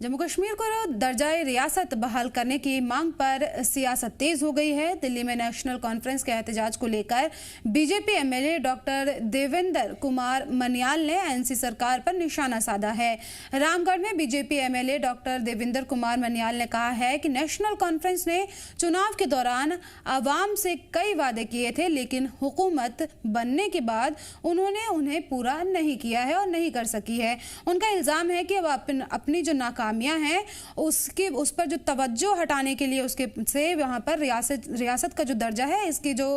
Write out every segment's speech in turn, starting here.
जम्मू कश्मीर को दर्जाए रियासत बहाल करने की मांग पर सियासत तेज हो गई है। दिल्ली में नेशनल कॉन्फ्रेंस के एहतजाज को लेकर BJP MLA doctor Devendra Kumar Manyal ने एनसी सरकार पर निशाना साधा है। रामगढ़ में BJP MLA doctor Devendra Kumar Manyal ने कहा है कि नेशनल कॉन्फ्रेंस ने चुनाव के दौरान आवाम से कई वादे किए थे, लेकिन हुकूमत बनने के बाद उन्होंने उन्हें पूरा नहीं किया है और नहीं कर सकी है। उनका इल्जाम है कि अब अपनी जो नाकामियां हैं उस पर जो तवज्जो हटाने के लिए उसके से वहां पर रियासत का जो दर्जा है, इसकी जो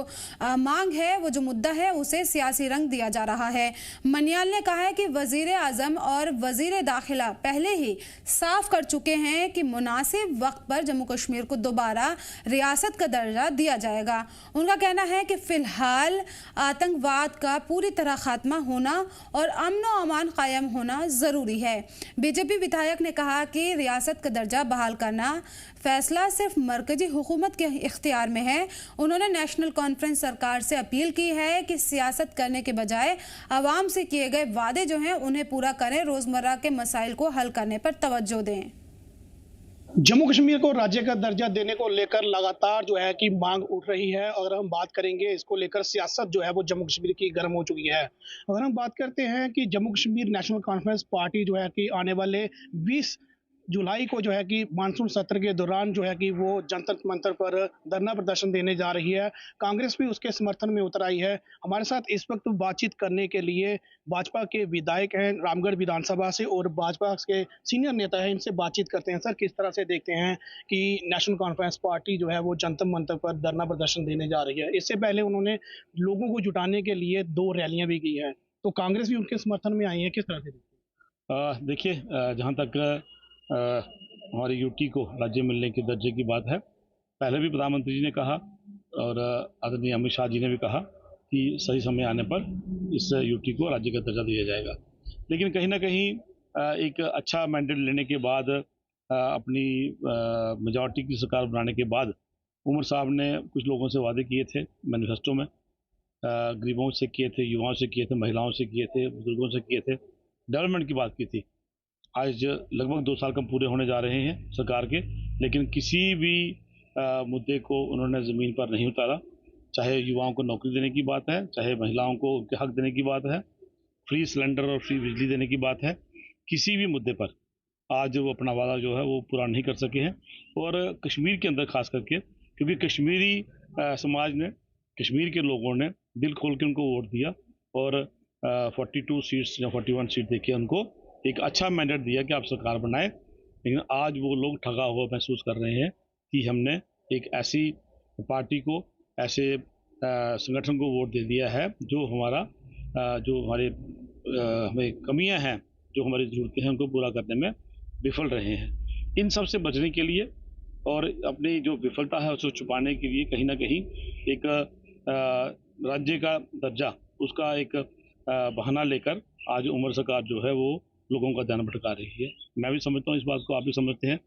मांग है, वो जो मुद्दा है, उसे सियासी रंग दिया जा रहा है। मन्याल ने कहा है कि वजीर आजम और वजीर दाखिला पहले ही साफ कर चुके हैं कि मुनासिब वक्त पर जम्मू कश्मीर को दोबारा रियासत का दर्जा दिया जाएगा। उनका कहना है कि फिलहाल आतंकवाद का पूरी तरह खात्मा होना और अमन व अमान कायम होना जरूरी है। बीजेपी विधायक ने कहा कि रियासत का दर्जा बहाल करना फैसला सिर्फ मरकजी हुकूमत के इख्तियार में है। उन्होंने नेशनल कॉन्फ्रेंस सरकार से अपील की है कि सियासत करने के बजाय आवाम से किए गए वादे जो हैं उन्हें पूरा करें, रोजमर्रा के मसाइल को हल करने पर तवज्जो दें। जम्मू कश्मीर को राज्य का दर्जा देने को लेकर लगातार जो है कि मांग उठ रही है। अगर हम बात करेंगे इसको लेकर सियासत जो है वो जम्मू कश्मीर की गर्म हो चुकी है। अगर हम बात करते हैं कि Jammu Kashmir national conference party जो है कि आने वाले 20 जुलाई को जो है कि मानसून सत्र के दौरान जो है कि वो जनता मंतर पर धरना प्रदर्शन देने जा रही है। कांग्रेस भी उसके समर्थन में उतर आई है। हमारे साथ इस वक्त बातचीत करने के लिए भाजपा के विधायक हैं रामगढ़ विधानसभा से और भाजपा के सीनियर नेता हैं, इनसे बातचीत करते हैं। सर, किस तरह से देखते हैं कि नेशनल कॉन्फ्रेंस पार्टी जो है वो जनता मंतर पर धरना प्रदर्शन देने जा रही है? इससे पहले उन्होंने लोगों को जुटाने के लिए 2 रैलियां भी की है, तो कांग्रेस भी उनके समर्थन में आई है। किस तरह से देखते हैं? देखिए, जहाँ तक हमारी यूटी को राज्य मिलने के दर्जे की बात है, पहले भी प्रधानमंत्री जी ने कहा और आदरणीय अमित शाह जी ने भी कहा कि सही समय आने पर इस यूटी को राज्य का दर्जा दिया जाएगा। लेकिन कहीं ना कहीं एक अच्छा मैंडेट लेने के बाद, अपनी मेजॉरिटी की सरकार बनाने के बाद उमर साहब ने कुछ लोगों से वादे किए थे मैनिफेस्टो में। गरीबों से किए थे, युवाओं से किए थे, महिलाओं से किए थे, बुजुर्गों से किए थे, डेवलपमेंट की बात की थी। आज लगभग 2 साल कम पूरे होने जा रहे हैं सरकार के, लेकिन किसी भी मुद्दे को उन्होंने ज़मीन पर नहीं उतारा। चाहे युवाओं को नौकरी देने की बात है, चाहे महिलाओं को उनके हक देने की बात है, फ्री सिलेंडर और फ्री बिजली देने की बात है, किसी भी मुद्दे पर आज वो अपना वादा जो है वो पूरा नहीं कर सके हैं। और कश्मीर के अंदर खास करके, क्योंकि कश्मीरी समाज ने, कश्मीर के लोगों ने दिल खोल के उनको वोट दिया और 42 सीट्स या 41 सीट देके उनको एक अच्छा मैंडेट दिया कि आप सरकार बनाए। लेकिन आज वो लोग ठगा हुआ महसूस कर रहे हैं कि हमने एक ऐसी पार्टी को, ऐसे संगठन को वोट दे दिया है जो हमें कमियां हैं, जो हमारी ज़रूरतें हैं, उनको पूरा करने में विफल रहे हैं। इन सब से बचने के लिए और अपनी जो विफलता है उसको छुपाने के लिए कहीं ना कहीं एक राज्य का दर्जा, उसका एक बहाना लेकर आज उमर सरकार जो है वो लोगों का ध्यान भटका रही है। मैं भी समझता हूँ, इस बात को आप भी समझते हैं।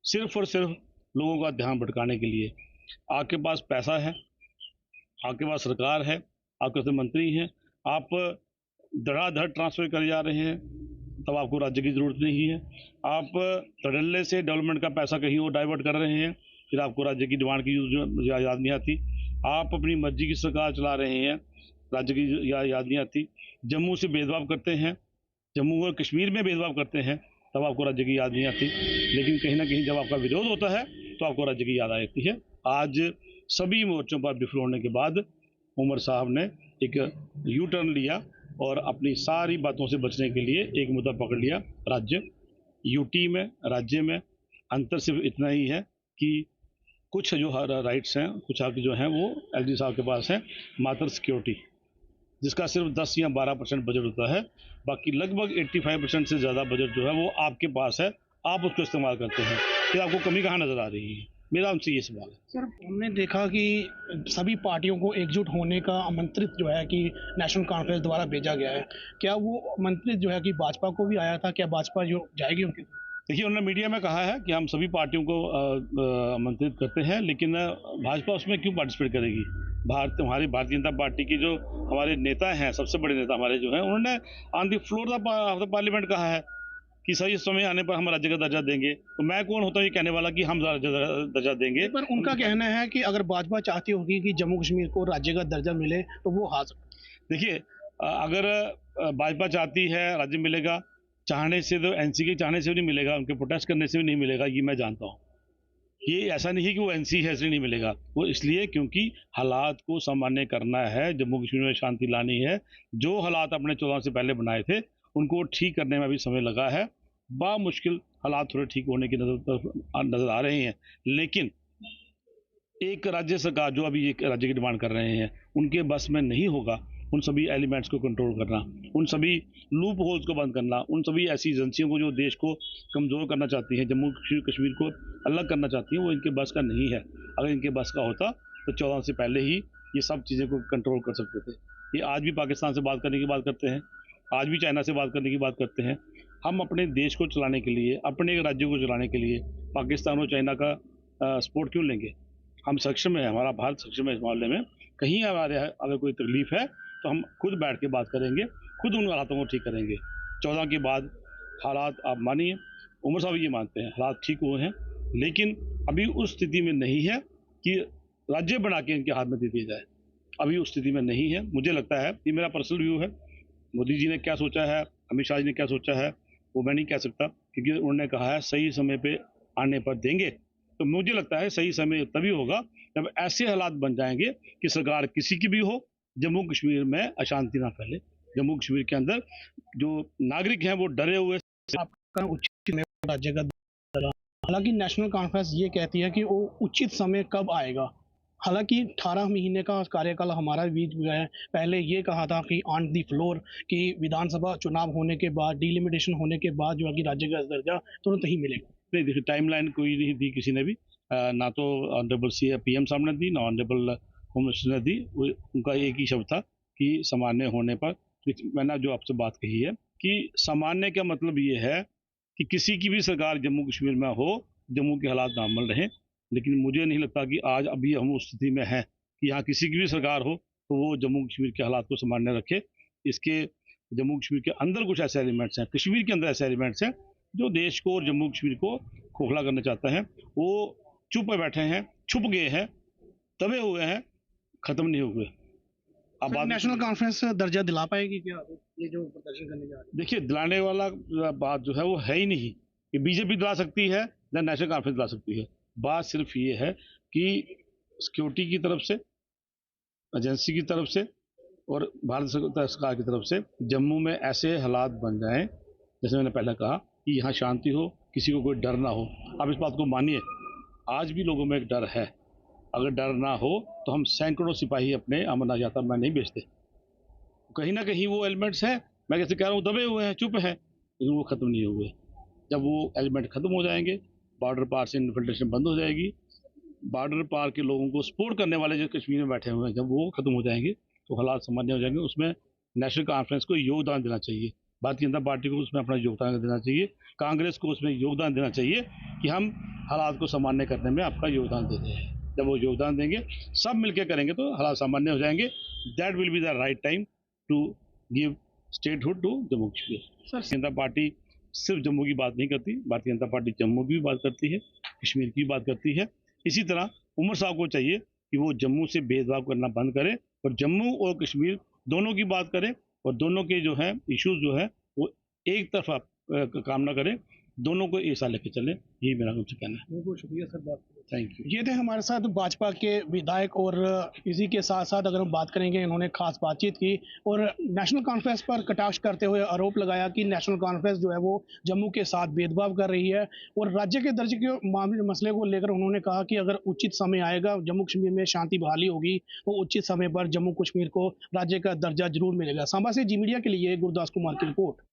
सिर्फ और सिर्फ लोगों का ध्यान भटकाने के लिए आपके पास पैसा है, आपके पास सरकार है, आपके मंत्री हैं, आप धड़ाधड़ ट्रांसफर कर जा रहे हैं, तब आपको राज्य की ज़रूरत नहीं है। आप धड़ल्ले से डेवलपमेंट का पैसा कहीं और डाइवर्ट कर रहे हैं, फिर आपको राज्य की डिमांड की याद नहीं आती। आप अपनी मर्जी की सरकार चला रहे हैं, राज्य की याद नहीं आती। जम्मू से भेदभाव करते हैं, जम्मू और कश्मीर में भेदभाव करते हैं, तब आपको राज्य की याद नहीं आती। लेकिन कहीं ना कहीं जब आपका विरोध होता है तो आपको राज्य की याद आती है। आज सभी मोर्चों पर विफल होने के बाद उमर साहब ने एक यू टर्न लिया और अपनी सारी बातों से बचने के लिए एक मुद्दा पकड़ लिया, राज्य। यूटी में, राज्य में अंतर सिर्फ इतना ही है कि कुछ जो राइट्स हैं, कुछ हक जो हैं वो एलजी साहब के पास हैं, मात्र सिक्योरिटी, जिसका सिर्फ 10 या 12% बजट होता है। बाकी लगभग 85% से ज़्यादा बजट जो है वो आपके पास है, आप उसको इस्तेमाल करते हैं। फिर आपको कमी कहाँ नज़र आ रही है? मेरा उनसे ये सवाल है। सर, हमने देखा कि सभी पार्टियों को एकजुट होने का आमंत्रित जो है कि नेशनल कॉन्फ्रेंस द्वारा भेजा गया है। क्या वो आमंत्रित जो है कि भाजपा को भी आया था? क्या भाजपा जो जाएगी उनके? देखिए, उन्होंने मीडिया में कहा है कि हम सभी पार्टियों को आमंत्रित करते हैं, लेकिन भाजपा उसमें क्यों पार्टिसिपेट करेगी? हमारी भारतीय जनता पार्टी की जो हमारे नेता हैं, सबसे बड़े नेता हमारे जो हैं, उन्होंने on the floor of the parliament कहा है कि सही समय आने पर हम राज्य का दर्जा देंगे, तो मैं कौन होता हूँ ये कहने वाला कि हम राज्य का दर्जा देंगे। पर उनका कहना है कि अगर भाजपा चाहती होगी कि जम्मू कश्मीर को राज्य का दर्जा मिले तो वो हार सकती है। देखिए, अगर भाजपा चाहती है राज्य मिलेगा, चाहने से तो एनसी के चाहने से भी नहीं मिलेगा, उनके प्रोटेस्ट करने से भी नहीं मिलेगा, ये मैं जानता हूँ। ये ऐसा नहीं है कि वो एनसी है इसलिए नहीं मिलेगा, वो इसलिए क्योंकि हालात को सामान्य करना है, जम्मू कश्मीर में शांति लानी है। जो हालात अपने 14 से पहले बनाए थे उनको ठीक करने में भी समय लगा है। मुश्किल हालात थोड़े ठीक होने की नजर आ रहे हैं, लेकिन एक राज्य सरकार जो अभी एक राज्य की डिमांड कर रहे हैं उनके बस में नहीं होगा उन सभी एलिमेंट्स को कंट्रोल करना, उन सभी लूप होल्स को बंद करना, उन सभी ऐसी एजेंसियों को जो देश को कमज़ोर करना चाहती हैं, जम्मू कश्मीर को अलग करना चाहती हैं, वो इनके बस का नहीं है। अगर इनके बस का होता तो 14 से पहले ही ये सब चीज़ें को कंट्रोल कर सकते थे। ये आज भी पाकिस्तान से बात करने की बात करते हैं, आज भी चाइना से बात करने की बात करते हैं। हम अपने देश को चलाने के लिए, अपने राज्यों को चलाने के लिए पाकिस्तान और चाइना का सपोर्ट क्यों लेंगे? हम सक्षम है, हमारा भारत सक्षम है इस मामले में। कहीं हमारे अगर कोई तकलीफ है तो हम खुद बैठ के बात करेंगे, खुद उन हालातों को ठीक करेंगे। 14 के बाद हालात आप मानिए, उमर साहब ये मानते हैं हालात ठीक हुए हैं, लेकिन अभी उस स्थिति में नहीं है कि राज्य बना के इनके हाथ में दे दिया जाए। अभी उस स्थिति में नहीं है। मुझे लगता है, ये मेरा पर्सनल व्यू है, मोदी जी ने क्या सोचा है, अमित शाह जी ने क्या सोचा है, वो मैं नहीं कह सकता, क्योंकि उन्होंने कहा है सही समय पे आने पर देंगे। तो मुझे लगता है सही समय तभी होगा जब ऐसे हालात बन जाएंगे कि सरकार किसी की भी हो, जम्मू कश्मीर में अशांति ना फैले। जम्मू कश्मीर के अंदर जो नागरिक हैं वो डरे हुए। आपका उचित समय पर राज्य का दर्जा, हालांकि नेशनल कॉन्फ्रेंस ये कहती है कि वो उचित समय कब आएगा। हालांकि 18 महीने का कार्यकाल हमारा बीत गया है। पहले ये कहा था कि ऑन दी फ्लोर कि विधानसभा चुनाव होने के बाद, डिलिमिटेशन होने के बाद जो है कि राज्य का दर्जा तुरंत ही मिलेगा। नहीं, देखिए टाइमलाइन कोई नहीं दी किसी ने भी, ना तो ऑनरेबल पीएम साहब ने दी, ना ऑनरेबल होम मिनिस्टर ने दी। उनका एक ही शब्द था कि सामान्य होने पर। मैंने जो आपसे बात कही है कि सामान्य का मतलब ये है कि किसी की भी सरकार जम्मू कश्मीर में हो, जम्मू के हालात नॉर्मल रहें। लेकिन मुझे नहीं लगता कि आज अभी हम उस स्थिति में हैं कि यहाँ किसी की भी सरकार हो तो वो जम्मू कश्मीर के हालात को सामान्य रखे। इसके जम्मू कश्मीर के अंदर कुछ ऐसे एलिमेंट्स हैं, कश्मीर के अंदर ऐसे एलिमेंट्स हैं जो देश को और जम्मू कश्मीर को खोखला करना चाहते हैं। वो चुप बैठे हैं, छुप गए हैं, दबे हुए हैं, खत्म नहीं हुए। अब बात नेशनल कॉन्फ्रेंस दर्जा दिला पाएगी क्या ये जो प्रदर्शन करने जा रही है? देखिए, दिलाने वाला बात जो है वो है ही नहीं कि बीजेपी दिला सकती है या नेशनल कॉन्फ्रेंस दिला सकती है। बात सिर्फ ये है कि सिक्योरिटी की तरफ से, एजेंसी की तरफ से और भारत सरकार की तरफ से जम्मू में ऐसे हालात बन जाएं, जैसे मैंने पहले कहा कि यहाँ शांति हो, किसी को कोई डर ना हो। आप इस बात को मानिए, आज भी लोगों में एक डर है। अगर डर ना हो तो हम सैकड़ों सिपाही अपने अमरनाथ यात्रा में नहीं भेजते। कहीं ना कहीं वो एलिमेंट्स हैं, मैं कैसे कह रहा हूँ, दबे हुए हैं, चुप हैं, लेकिन वो ख़त्म नहीं हुए। जब वो एलिमेंट ख़त्म हो जाएंगे, बॉर्डर पार से इन्फिल्ट्रेशन बंद हो जाएगी, बॉर्डर पार के लोगों को सपोर्ट करने वाले जो कश्मीर में बैठे हुए हैं, जब वो ख़त्म हो जाएंगे तो हालात सामान्य हो जाएंगे। उसमें नेशनल कॉन्फ्रेंस को योगदान देना चाहिए, भारतीय जनता पार्टी को उसमें अपना योगदान देना चाहिए, कांग्रेस को उसमें योगदान देना चाहिए कि हम हालात को सामान्य करने में आपका योगदान दे रहे हैं। जब वो योगदान देंगे, सब मिलकर करेंगे तो हालात सामान्य हो जाएंगे। That will be the right time to give statehood to Jammu Kashmir. Janata Party सिर्फ जम्मू की बात नहीं करती, भारतीय जनता पार्टी जम्मू की भी बात करती है, कश्मीर की भी बात करती है। इसी तरह उमर साहब को चाहिए कि वो जम्मू से भेदभाव करना बंद करें और जम्मू और कश्मीर दोनों की बात करें और दोनों के जो है इश्यूज जो है वो एक तरफा काम ना करें, दोनों को एक साथ लेके चलें। यही मेरा उनसे कहना है। बहुत बहुत शुक्रिया सर, बात थैंक यू। ये थे हमारे साथ भाजपा के विधायक और इसी के साथ साथ अगर हम बात करेंगे, इन्होंने खास बातचीत की और नेशनल कॉन्फ्रेंस पर कटाक्ष करते हुए आरोप लगाया कि नेशनल कॉन्फ्रेंस जो है वो जम्मू के साथ भेदभाव कर रही है और राज्य के दर्जे के मामले मसले को लेकर उन्होंने कहा कि अगर उचित समय आएगा, जम्मू कश्मीर में शांति बहाली होगी तो उचित समय पर जम्मू कश्मीर को राज्य का दर्जा जरूर मिलेगा। सांबा से जी मीडिया के लिए गुरदास कुमार की रिपोर्ट।